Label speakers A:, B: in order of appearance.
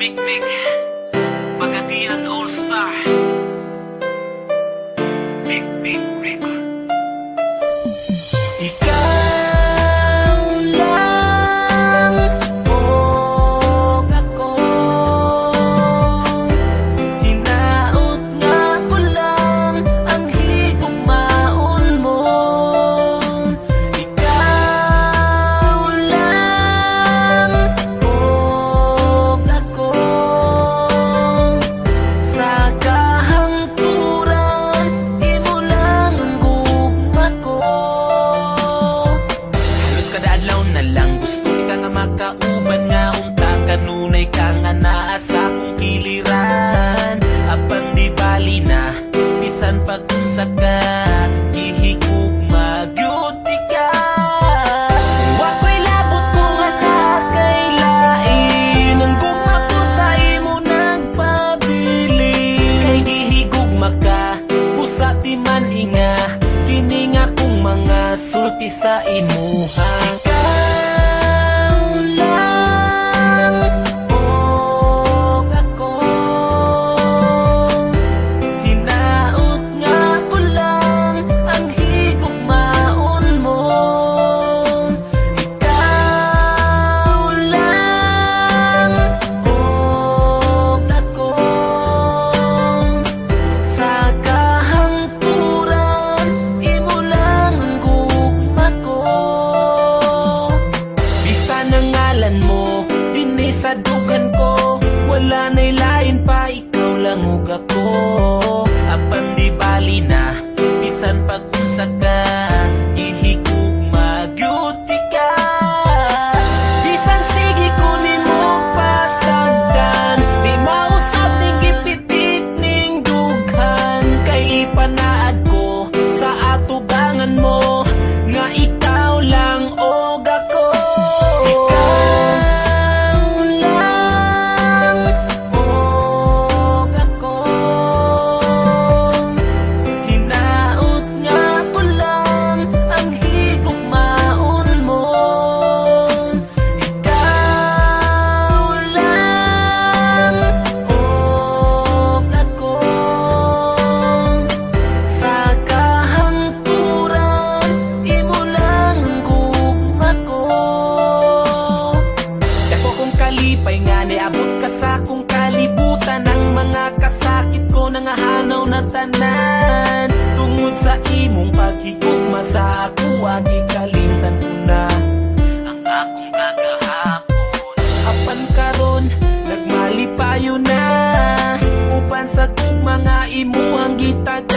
A: Mikmik Pagadian All-Star Mikmik Records.
B: Ikaw lang o ako, hinaot nga ko lang ang higugmaon mo. Ikaw lang o ako, sa kahangturan imo lang ang gugma ko. Halos kada adlaw na lang gusto ka nga makauban nga unta kanunay kang anaa sa akong kiliran. Apan di bali na bisan pag-unsa ka ihigugma gyud ka. Wako'y labot ko nga nakailain ang gugma ko sa imo nagpabili. Kay gihigugma ka busa di man inga kini nga kung mga sulti sa imuha. Ikaw lang o ako, hinaot nga ko lang ang higugmaon mo. Ikaw lang o ako, sa kahangturan imo lang ang gugma ko. Bisan ang ngalan mo dinhi sa dugan ko, wala na'y lain pa, ikaw lang ug ako. Apan di bali na bisan pag-unsa ka ihigugma gyud ka. Bisan sige ko nimo pasagdan, di mausab ning gipitik ning dughan. Kay ipanaad ko sa atubangan mo nga ikaw lang og ako. Ikaw lang og ako, hinaot nga ko lang ang higugmaon mo. Ikaw lang og ako, sa kahangturan imo lang ang gugma ko. Dako kong kalipay nga niabot ka sa akong kalibutan, ang mga kasakit ko nangahanaw na tanan. Tungod sa imong paghigugma sa ako, agikalimtan ko na ang akong kagahapon. Apan karon nagmalipayo na upan sa tugma nga imuhang gitag